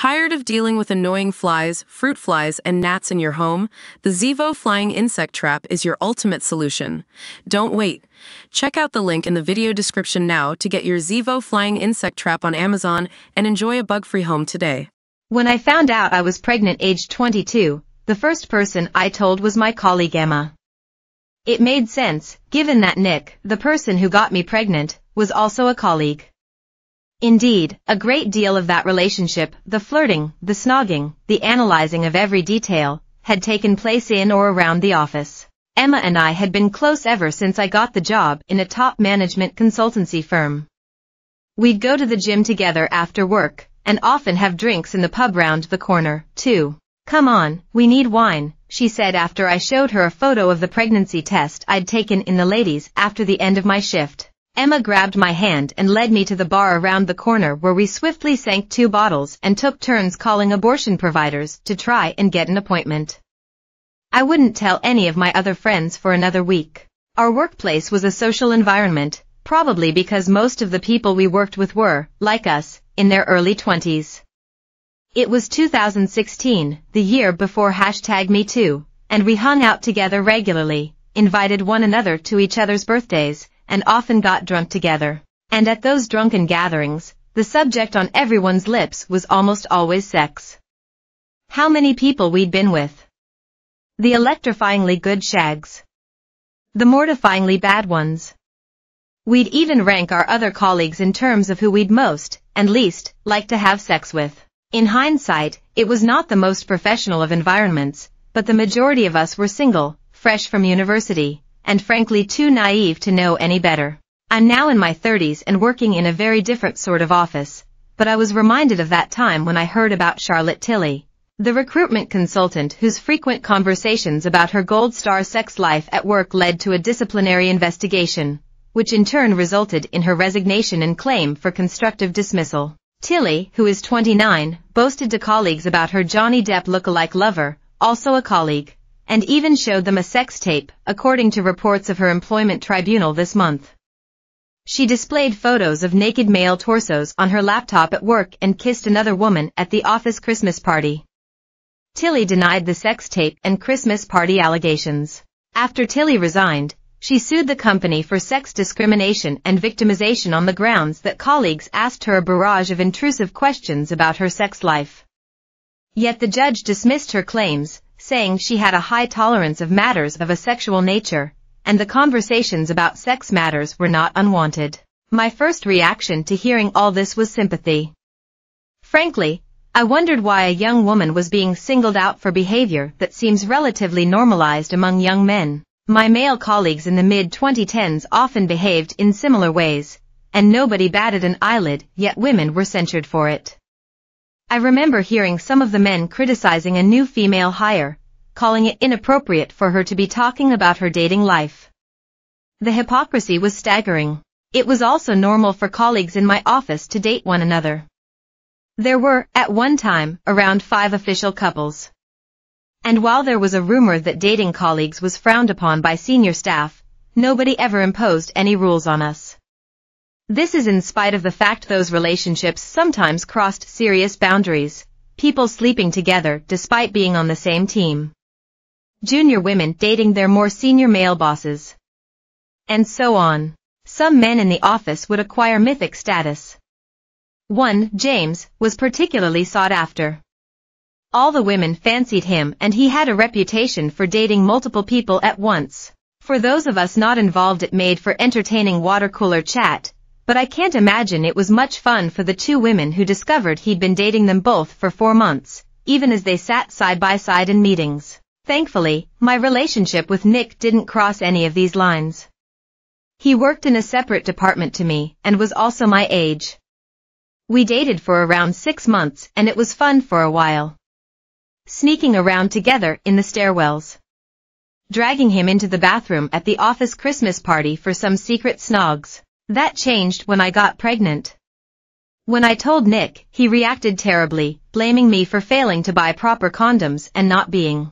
Tired of dealing with annoying flies, fruit flies, and gnats in your home? The Zevo Flying Insect Trap is your ultimate solution. Don't wait. Check out the link in the video description now to get your Zevo Flying Insect Trap on Amazon and enjoy a bug-free home today. When I found out I was pregnant aged 22, the first person I told was my colleague Emma. It made sense, given that Nick, the person who got me pregnant, was also a colleague. Indeed, a great deal of that relationship, the flirting, the snogging, the analyzing of every detail, had taken place in or around the office. Emma and I had been close ever since I got the job in a top management consultancy firm. We'd go to the gym together after work, and often have drinks in the pub round the corner, too. "Come on, we need wine," she said after I showed her a photo of the pregnancy test I'd taken in the ladies after the end of my shift. Emma grabbed my hand and led me to the bar around the corner where we swiftly sank 2 bottles and took turns calling abortion providers to try and get an appointment. I wouldn't tell any of my other friends for another week. Our workplace was a social environment, probably because most of the people we worked with were, like us, in their early 20s. It was 2016, the year before #MeToo, and we hung out together regularly, invited one another to each other's birthdays, and often got drunk together. And at those drunken gatherings, the subject on everyone's lips was almost always sex. How many people we'd been with. The electrifyingly good shags. The mortifyingly bad ones. We'd even rank our other colleagues in terms of who we'd most, and least, like to have sex with. In hindsight, it was not the most professional of environments, but the majority of us were single, fresh from university, and frankly too naive to know any better. I'm now in my 30s and working in a very different sort of office, but I was reminded of that time when I heard about Charlotte Tilley, the recruitment consultant whose frequent conversations about her gold star sex life at work led to a disciplinary investigation, which in turn resulted in her resignation and claim for constructive dismissal. Tilley, who is 29, boasted to colleagues about her Johnny Depp look-alike lover, also a colleague, and even showed them a sex tape, according to reports of her employment tribunal this month. She displayed photos of naked male torsos on her laptop at work and kissed another woman at the office Christmas party. Tilley denied the sex tape and Christmas party allegations. After Tilley resigned, she sued the company for sex discrimination and victimization on the grounds that colleagues asked her a barrage of intrusive questions about her sex life. Yet the judge dismissed her claims, saying she had a high tolerance of matters of a sexual nature, and the conversations about sex matters were not unwanted. My first reaction to hearing all this was sympathy. Frankly, I wondered why a young woman was being singled out for behavior that seems relatively normalized among young men. My male colleagues in the mid-2010s often behaved in similar ways, and nobody batted an eyelid, yet women were censured for it. I remember hearing some of the men criticizing a new female hire, calling it inappropriate for her to be talking about her dating life. The hypocrisy was staggering. It was also normal for colleagues in my office to date one another. There were, at one time, around 5 official couples. And while there was a rumor that dating colleagues was frowned upon by senior staff, nobody ever imposed any rules on us. This is in spite of the fact those relationships sometimes crossed serious boundaries, people sleeping together despite being on the same team. Junior women dating their more senior male bosses. And so on. Some men in the office would acquire mythic status. One, James, was particularly sought after. All the women fancied him and he had a reputation for dating multiple people at once. For those of us not involved it made for entertaining water cooler chat, but I can't imagine it was much fun for the 2 women who discovered he'd been dating them both for 4 months, even as they sat side by side in meetings. Thankfully, my relationship with Nick didn't cross any of these lines. He worked in a separate department to me and was also my age. We dated for around 6 months and it was fun for a while. Sneaking around together in the stairwells. Dragging him into the bathroom at the office Christmas party for some secret snogs. That changed when I got pregnant. When I told Nick, he reacted terribly, blaming me for failing to buy proper condoms and not being